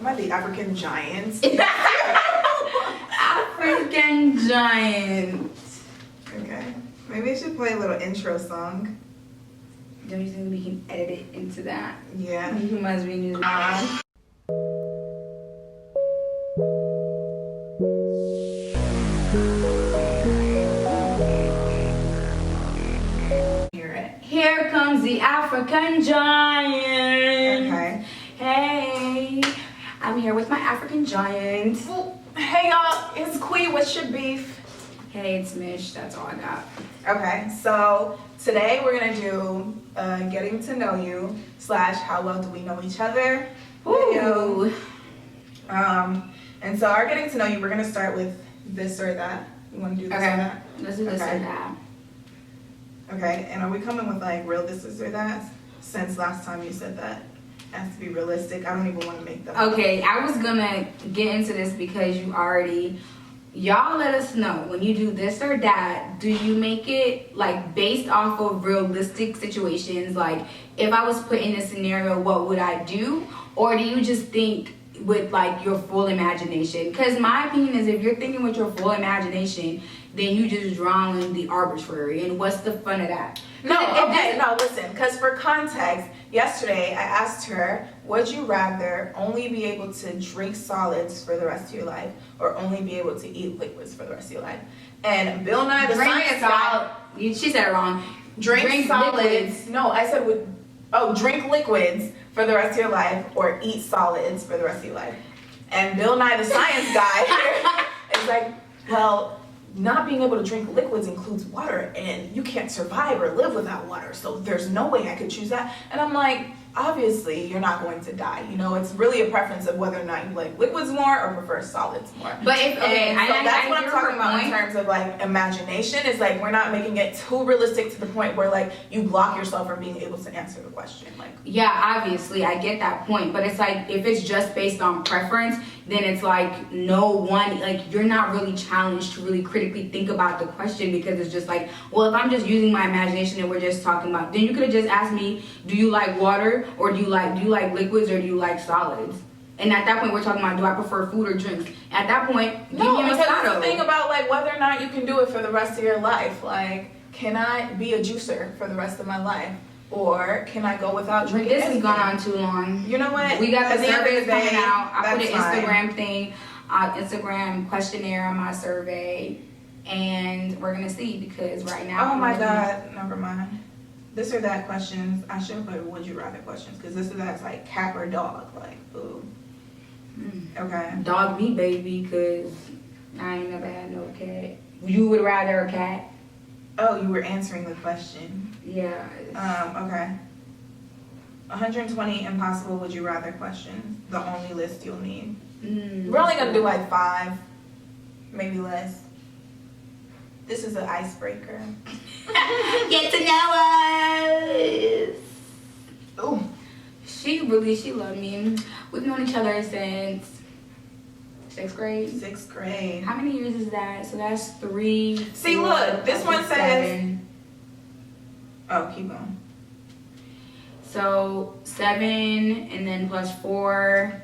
Am I the African giant? African giant. Okay. Maybe I should play a little intro song. Don't you think we can edit it into that? Yeah. You must be new. Hear it. Here comes the African giant. Okay. Hey, I'm here with my African giant. Hey y'all, it's Queen. What's your beef? Hey, it's Mish. That's all I got. Okay, so today we're gonna do getting to know you / how well do we know each other video. Ooh. And so our getting to know you, we're gonna start with this or that. You want to do this or that? Let's do this Okay. or that. Okay, and are we coming with like real this or that? Since last time you said that it has to be realistic, I don't even want to make that. Okay, I was gonna get into this because y'all let us know when you do this or that, do you make it like based off of realistic situations? Like if I was put in a scenario, what would I do? Or do you just think with like your full imagination? Because my opinion is if you're thinking with your full imagination, then you just drawing the arbitrary, and what's the fun of that? No, listen, because for context, yesterday I asked her, would you rather only be able to drink solids for the rest of your life or only be able to eat liquids for the rest of your life? And Bill Nye, the science guy, She said it wrong. drink solids. Liquids. No, I said drink liquids for the rest of your life or eat solids for the rest of your life. And Bill Nye, the science guy, is like, well, not being able to drink liquids includes water, and you can't survive or live without water, so there's no way I could choose that. And I'm like, obviously you're not going to die. You know, it's really a preference of whether or not you like liquids more or prefer solids more. But if so that's what I'm talking about in terms of like imagination. Is like we're not making it too realistic to the point where like you block yourself from being able to answer the question. Like, yeah, obviously I get that point, but it's like if it's just based on preference, then it's like no one, like you're not really challenged to really critically think about the question, because it's just like, well, if I'm just using my imagination and we're just talking about, then you could have just asked me, do you like water, or do you like liquids, or do you like solids? And at that point we're talking about, do I prefer food or drinks? At that point, no, give me a because Moscato. it's the thing about like whether or not you can do it for the rest of your life. Like, can I be a juicer for the rest of my life? Or can I go without drinking? This has gone on too long. You know what? We got the surveys day, coming out. I put an that's fine. Instagram thing, Instagram questionnaire on my survey, and we're gonna see, because right now. Oh my God, never mind. This or that questions. I should have put would you rather questions, because this or that's like cat or dog. Like, ooh. Okay. Dog me, baby, because I ain't never had no cat. You would rather a cat? Oh, you were answering the question. Yeah. Okay. 120 impossible would you rather questions. The only list you'll need. We're only gonna do like 5, maybe less. This is an icebreaker. Get to know us. Ooh. She loved me. We've known each other since 6th grade. 6th grade. How many years is that? So that's 3. See, 4, look, this one 7. says. Oh, keep going. So 7, and then plus 4.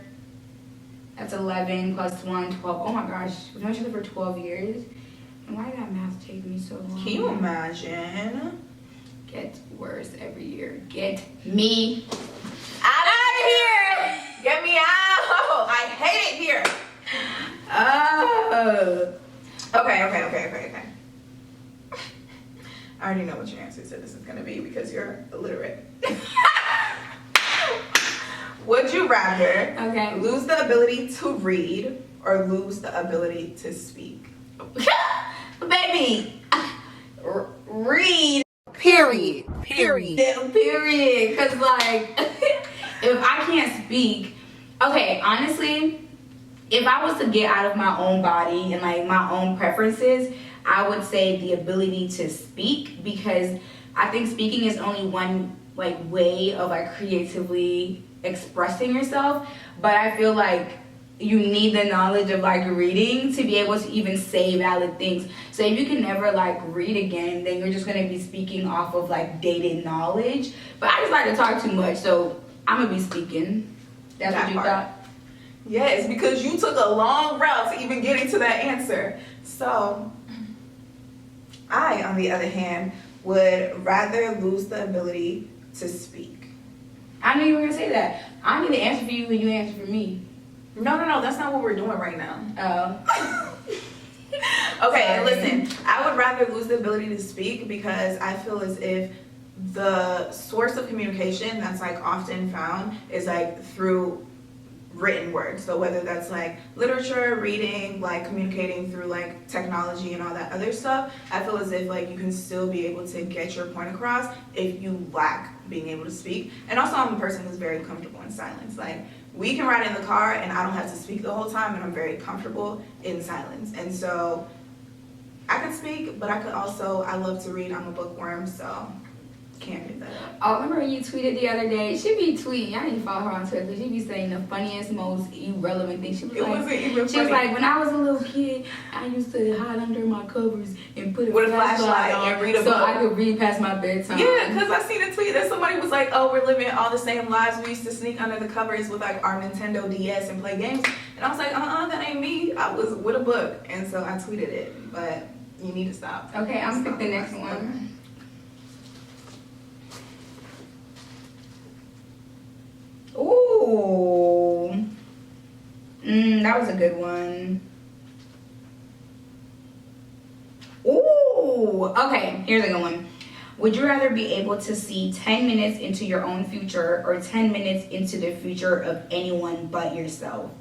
That's 11 plus 1, 12. Oh my gosh, we've known each other for 12 years. And why did that math take me so long? Can you imagine? Gets worse every year. Get me Out of here! Get me out! I hate it here. Okay. I already know what your answer to this is going to be because you're illiterate. Would you rather lose the ability to read or lose the ability to speak? Baby, read. Period. Because like, if I can't speak, okay, honestly, if I was to get out of my own body and like my own preferences, I would say the ability to speak, because I think speaking is only one like way of like creatively expressing yourself, but I feel like you need the knowledge of like reading to be able to even say valid things. So if you can never like read again, then you're just gonna be speaking off of like dated knowledge. But I just like to talk too much, so I'm gonna be speaking. That's what you thought? Yes, because you took a long route to even getting to that answer. So, I, on the other hand, would rather lose the ability to speak. I knew you were gonna say that. I need to answer for you when you answer for me. No, that's not what we're doing right now. Oh. Okay, Sorry. and listen, I would rather lose the ability to speak because I feel as if the source of communication that's like often found is like through written words. So whether that's like literature, reading, like communicating through like technology and all that other stuff, I feel as if like you can still be able to get your point across if you lack being able to speak. And also I'm a person who's very comfortable in silence. Like we can ride in the car and I don't have to speak the whole time and I'm very comfortable in silence. And so I could speak, but I could also, I love to read. I'm a bookworm, so can't give that up. Oh, remember when you tweeted the other day? She be tweeting. I didn't follow her on Twitter, but she be saying the funniest, most irrelevant thing. She was It like, wasn't even she was funny. like, when I was a little kid, I used to hide under my covers and put With a flashlight flashlight on and read a so book. I could read past my bedtime. Yeah, because I seen a tweet that somebody was like, oh, we're living all the same lives. We used to sneak under the covers with like our Nintendo DS and play games. And I was like, that ain't me. I was with a book. And so I tweeted it, but you need to stop. Okay, I'm gonna Stop. pick the next one. Ooh. That was a good one. Ooh. Okay, here's a good one. Would you rather be able to see 10 minutes into your own future or 10 minutes into the future of anyone but yourself?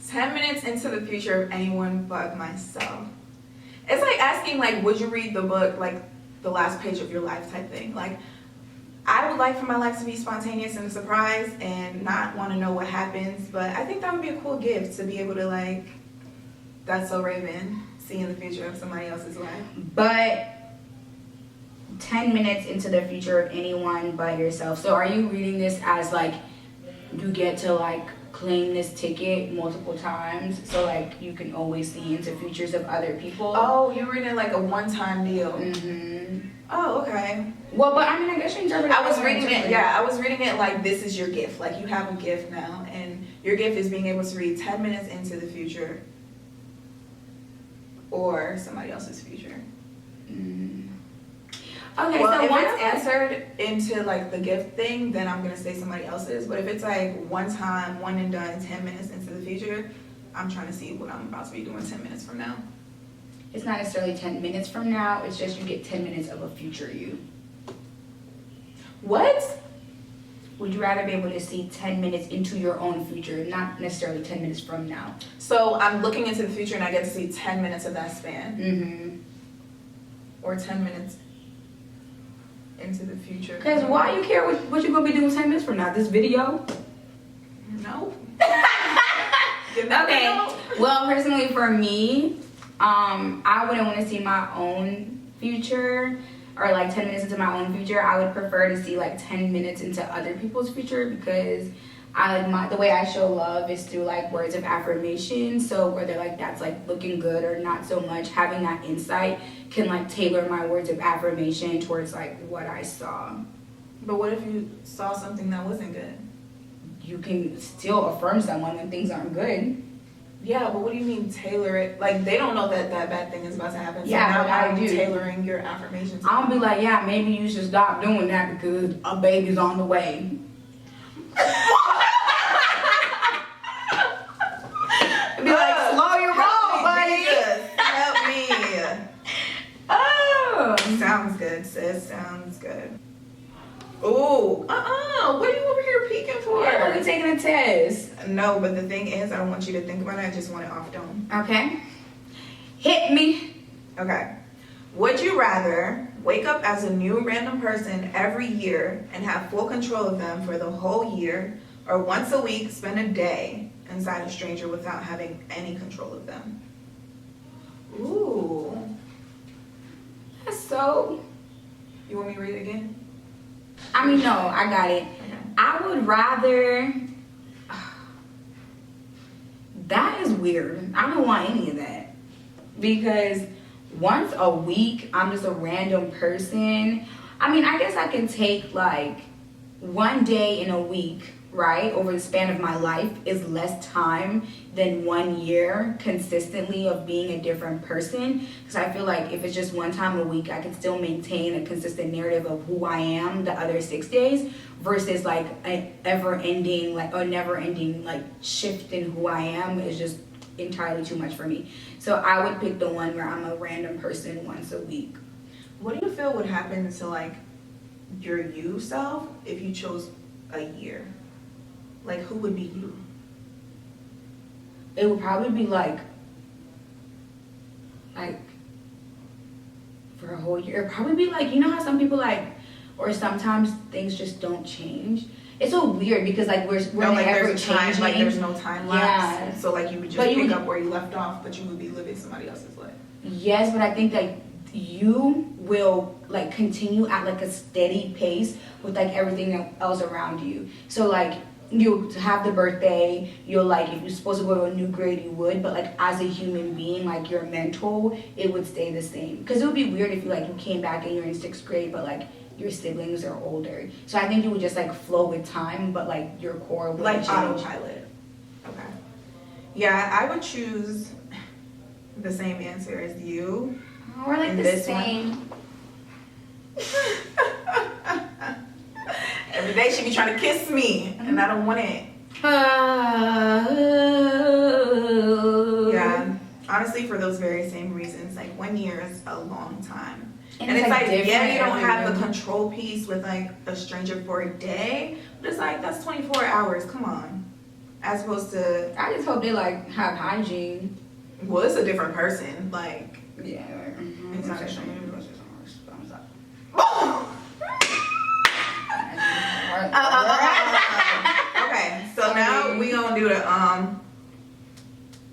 10 minutes into the future of anyone but myself. It's like asking, like, would you read the book, like, the last page of your life type thing? Like, I would like for my life to be spontaneous and a surprise and not want to know what happens, but I think that would be a cool gift to be able to, like, that's so Raven, see in the future of somebody else's life. But 10 minutes into the future of anyone but yourself. So are you reading this as, like, you get to, like, claim this ticket multiple times, so like you can always see into futures of other people? Oh, you're reading like a one-time deal. Mm-hmm. Oh, okay. Well, but I mean, I guess you interpret it. I was reading it, yeah, I was reading it like this is your gift. Like you have a gift now, and your gift is being able to read 10 minutes into the future or somebody else's future. Mm. Okay, Well, so if one it's of answered into like the gift thing, then I'm gonna say somebody else's. But if it's like one time, one and done, 10 minutes into the future, I'm trying to see what I'm about to be doing 10 minutes from now. it's not necessarily 10 minutes from now, it's just you get 10 minutes of a future you. What? Would you rather be able to see 10 minutes into your own future, not necessarily 10 minutes from now? So I'm looking into the future and I get to see 10 minutes of that span, Mm-hmm. or 10 minutes into the future. Because why you care what you're going to be doing 10 minutes from now? This video? No. Okay. Well, personally for me, I wouldn't want to see my own future or like 10 minutes into my own future. I would prefer to see like 10 minutes into other people's future because the way I show love is through like words of affirmation. So whether like that's like looking good or not so much, having that insight can like tailor my words of affirmation towards like what I saw. But what if you saw something that wasn't good? You can still affirm someone when things aren't good. Yeah, but what do you mean tailor it? Like they don't know that that bad thing is about to happen. So Yeah, now but how I are you do. tailoring your affirmations? I'll be like, yeah, maybe you should stop doing that because a baby's on the way. Be like, slow your roll, buddy. Help me. Oh. Sounds good, sis. Sounds good. Ooh, what are you over here peeking for? Yeah, we're taking a test. No, but the thing is, I don't want you to think about it. I just want it off dome. Okay. Hit me. Okay. Would you rather wake up as a new random person every year and have full control of them for the whole year, or once a week spend a day inside a stranger without having any control of them? Ooh. That's so. You want me to read it again? I mean, no, I got it. Okay. I would rather. That is weird. I don't want any of that. Because once a week, I'm just a random person. I mean, I guess I can take like one day in a week right, over the span of my life is less time than 1 year consistently of being a different person. Because I feel like if it's just one time a week, I can still maintain a consistent narrative of who I am the other 6 days, versus like an ever-ending, like a never-ending like shift in who I am is just entirely too much for me. So I would pick the one where I'm a random person once a week. What do you feel would happen to like your you self if you chose a year? Like, who would be you? It would probably be like for a whole year. It'd probably be like, you know how some people like, or sometimes things just don't change. It's so weird because like we're No, like never there's time, changing. like there's no time lapse. Yeah. So like you would just But you pick would- up where you left off, but you would be living somebody else's life. Yes, but I think that you will like continue at like a steady pace with like everything else around you. So like you have the birthday, you'll like, if you're supposed to go to a new grade you would, but like as a human being, like your mental, it would stay the same. Because it would be weird if you came back and you're in 6th grade but like your siblings are older. So I think you would just like flow with time, but like your core would Like change. autopilot. Okay. Yeah, I would choose the same answer as you. We're like And the this one? same. Every day she be trying to kiss me, and I don't want it. Yeah, honestly, for those very same reasons, like 1 year is a long time. And it's like, yeah, you don't have the different. control piece with like a stranger for a day, but it's like, that's 24 hours, come on. As opposed to, I just hope they like have hygiene. well, it's a different person, like, Yeah. It's not a okay, so now we gonna do the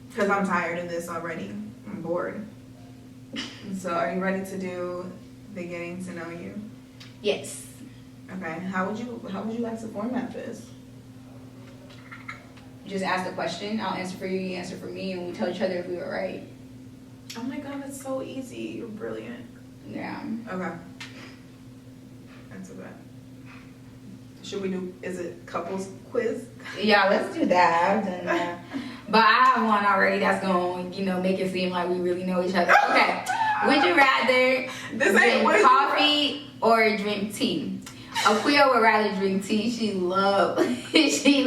because I'm tired of this already. I'm bored. So are you ready to do the getting to know you? Yes. Okay. How would you like to format this? Just ask the question. I'll answer for you. You answer for me, and we tell each other if we were right. Oh my god, that's so easy. You're brilliant. Yeah. Okay. That's okay. Should we do, is it couples quiz? Yeah. Let's do that. I've done that. But I have one already that's gonna, make it seem like we really know each other. Okay. Would you rather This ain't drink would you coffee or drink tea? Aquia would rather drink tea. She loves She tea.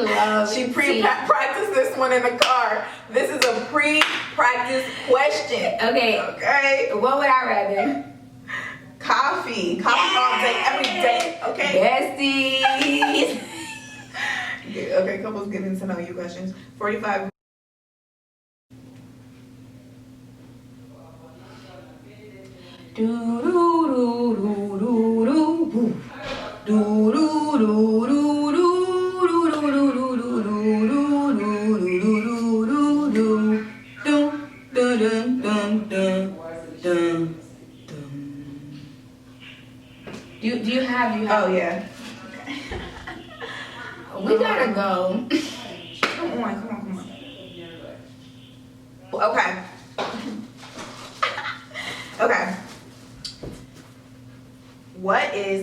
pre-practiced this one in the car. This is a pre-practice question. Okay. Okay. What would I rather? Coffee all day, every day. Okay. Besties. Okay, couples getting to know you questions. 45. Do do do do do do. Do do do do do do do do do do do do do do do. Do you have Oh yeah. We gotta go. Come on. Okay. Okay.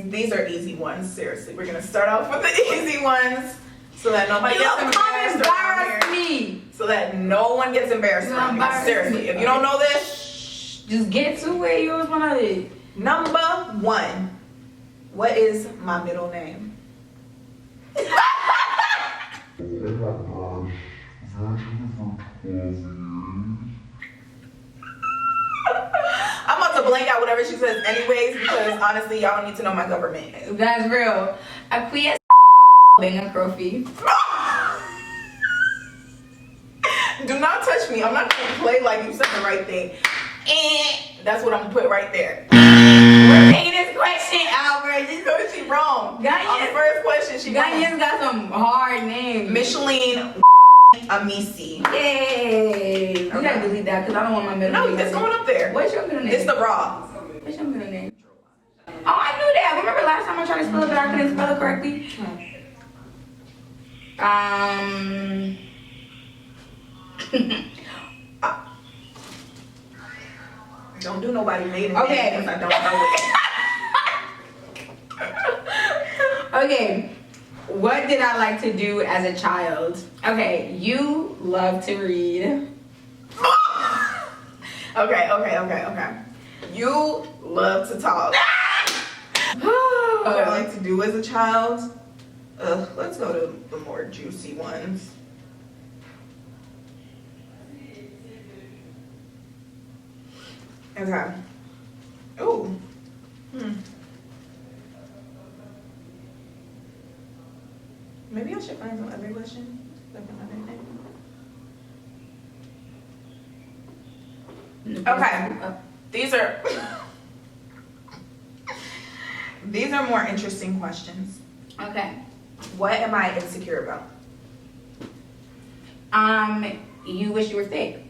These are easy ones, seriously. We're gonna start off with the easy ones so that nobody gets embarrassed around here. Me. So that no one gets embarrassed around here. Embarrass Seriously, me. if you don't know this, Just get to where you always wanna be. number 1. What is my middle name? I'm about to blank out whatever she says anyways because honestly y'all don't need to know my government. That's real. Aquia Benga Crofi. Do not touch me. I'm not gonna play like you said the right thing. And that's what I'm gonna put right there. We're taking this question, Albert. Because she wrong. On the Ganyan's first question, she wrong. got some hard names. Micheline Amisi. Yay. We Okay. gotta delete that because I don't want my middle No, name. it's going up there. What's your middle name? It's the raw. What's your middle name? Oh, I knew that. Remember last time I tried to spell it, but I couldn't spell it correctly? Don't do nobody maiden Okay. name because I don't know it. Okay. What did I like to do as a child? Okay, you love to read. Okay. You love to talk. What I like to do as a child? Let's go to the more juicy ones. Okay. Ooh. Maybe I should find some other questions. Like another thing. Okay. These are more interesting questions. Okay. What am I insecure about? You wish you were thick.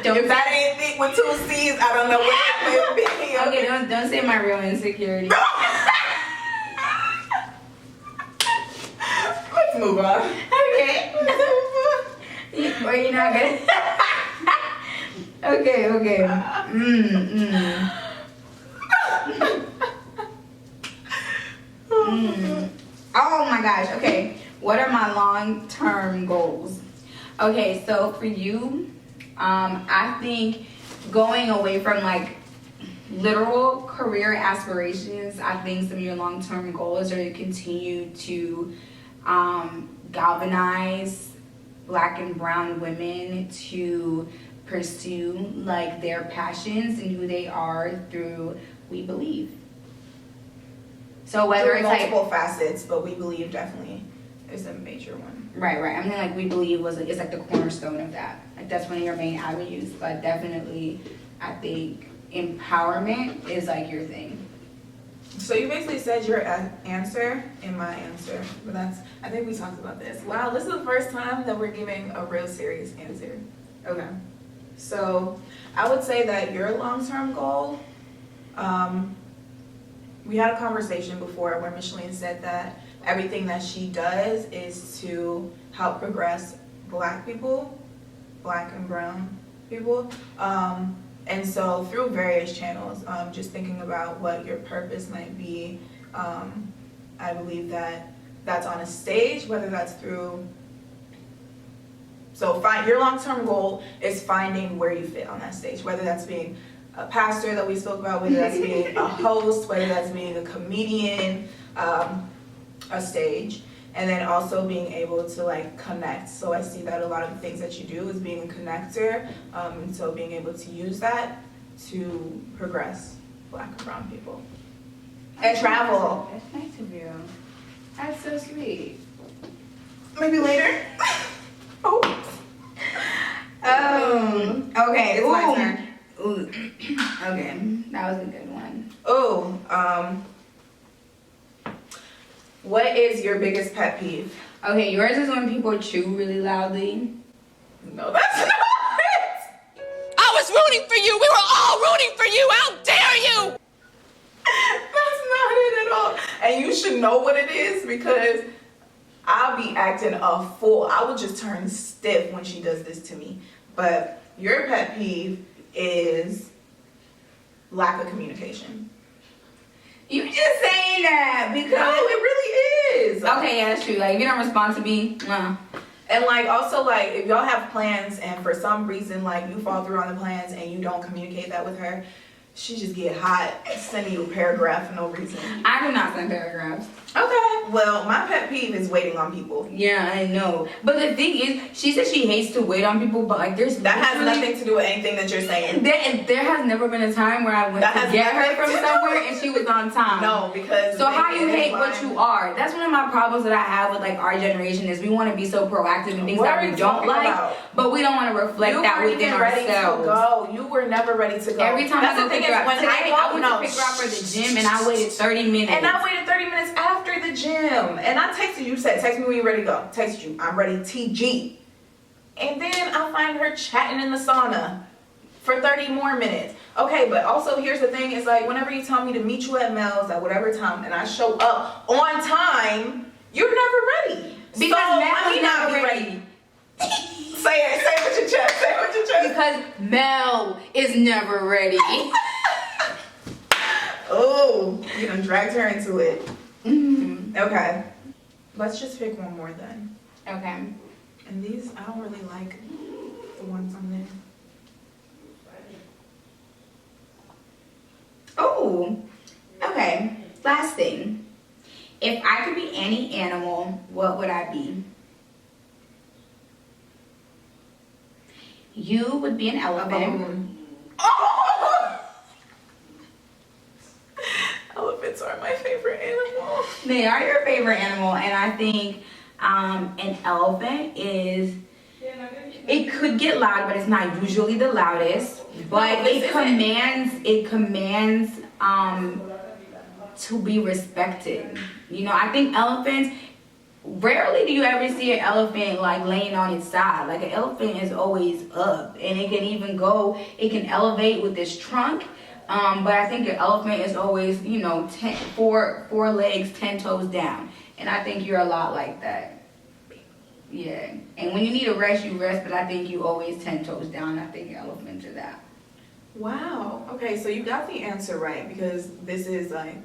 If that ain't thick with 2 C's, I don't know what it would be. Okay, don't say my real insecurity. Let's move on. Okay. Or you're not good. Okay. Oh my gosh. Okay. What are my long-term goals? Okay, so for you, I think going away from like literal career aspirations, I think some of your long-term goals are to continue to galvanize Black and brown women to pursue like their passions and who they are through We Believe. So whether it's multiple facets, but We Believe definitely is a major one. Right. I mean, like We Believe is like the cornerstone of that. Like that's one of your main avenues. But definitely, I think empowerment is like your thing. So you basically said your answer and my answer, but I think we talked about this. Wow, this is the first time that we're giving a real serious answer. Okay. So I would say that your long-term goal, we had a conversation before where Micheline said that everything that she does is to help progress Black people, Black and brown people. And so through various channels, just thinking about what your purpose might be, I believe that that's on a stage, whether that's through, your long-term goal is finding where you fit on that stage, whether that's being a pastor that we spoke about, whether that's being a host, whether that's being a comedian, a stage, and then also being able to like connect. So I see that a lot of the things that you do is being a connector, and so being able to use that to progress Black and brown people. And travel. That's nice of you. That's so sweet. Maybe later. Okay. It's my turn. Ooh. Okay, that was a good one. What is your biggest pet peeve? Okay, yours is when people chew really loudly. No, that's not it. I was rooting for you. We were all rooting for you. How dare you? That's not it at all. And you should know what it is because I'll be acting a fool. I will just turn stiff when she does this to me. But your pet peeve is lack of communication. You just saying that because No, it really is. Okay, yeah, that's true. Like if you don't respond to me, And like also like if y'all have plans and for some reason like you fall through on the plans and you don't communicate that with her, she just get hot sending you a paragraph for no reason. I do not send paragraphs. Okay. Well, my pet peeve is waiting on people. Yeah, I know. But the thing is, she said she hates to wait on people, but like there's That has nothing to do with anything that you're saying. There has never been a time where I went That to has get her nothing from to do somewhere with- and she was on time. No, because So how you hate line- what you are? That's one of my problems that I have with like our generation is we want to be so proactive in things What that are we you don't talking like, about? but we don't want to reflect You that weren't within even ready ourselves. to go. You were never ready to go. Every time That's I the go thing pick her is up, when today I went to no. pick her up for the gym and I waited 30 minutes. And I waited 30 minutes after the gym. And I texted you, said, text me when you're ready to go. Text you, I'm ready, TG. And then I find her chatting in the sauna for 30 more minutes. Okay, but also here's the thing, is like whenever you tell me to meet you at Mel's at whatever time and I show up on time, you're never ready. Because so Mel let was me not never be ready. Say it with your chest. Say it with your chest. Because Mel is never ready. Oh, you done dragged her into it. Mm-hmm. Okay. Let's just pick one more then. Okay. And these, I don't really like the ones on there. Oh, okay. Last thing. If I could be any animal, what would I be? You would be an A elephant. baboon. Oh! Elephants are my favorite animal. They are your favorite animal, and I think an elephant is. It could get loud, but it's not usually the loudest. But No, this it commands to be respected. You know, I think elephants. Rarely do you ever see an elephant like laying on its side. Like an elephant is always up, and it can even go. It can elevate with its trunk. But I think an elephant is always, you know, four legs, 10 toes down. And I think you're a lot like that. Yeah. And when you need a rest, you rest. But I think you always 10 toes down. I think elephants are that. Wow. Okay, so you got the answer right, because this is like,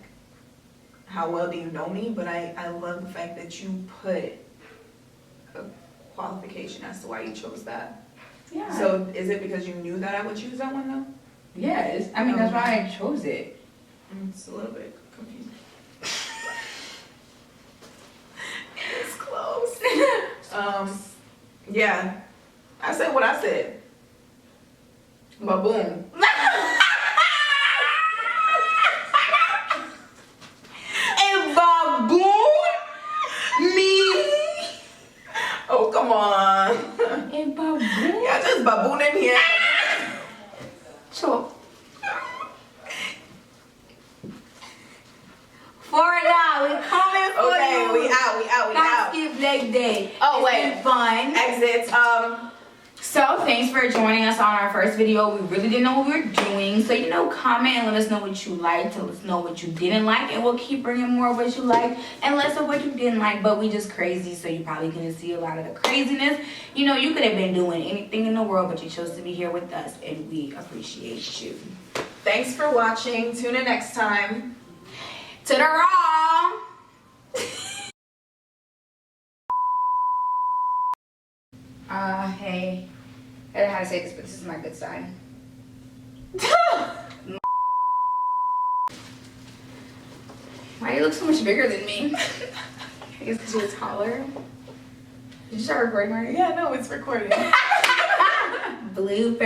how well do you know me? But I love the fact that you put a qualification as to why you chose that. Yeah. So is it because you knew that I would choose that one though? Yes. I mean, that's why I chose it. It's a little bit confusing. It's close. Yeah. I said what I said. Baboon. A baboon? Me? Oh, come on. A baboon? Yeah, just baboon in here. Sure. For now, we coming for Okay, you. we out. Not skip leg day. Oh, It's wait. been fun. Exits. So thanks for joining us on our first video. We really didn't know what we were doing. So, you know, comment and let us know what you liked. Tell us know what you didn't like. And we'll keep bringing more of what you liked and less of what you didn't like. But we just crazy, so you probably gonna see a lot of the craziness. You know, you could have been doing anything in the world, but you chose to be here with us. And we appreciate you. Thanks for watching. Tune in next time. To the raw. Hey. I don't know how to say this, but this is my good side. Why do you look so much bigger than me? I guess because you're taller. Did you start recording already? Yeah, no, it's recording. Bloopers.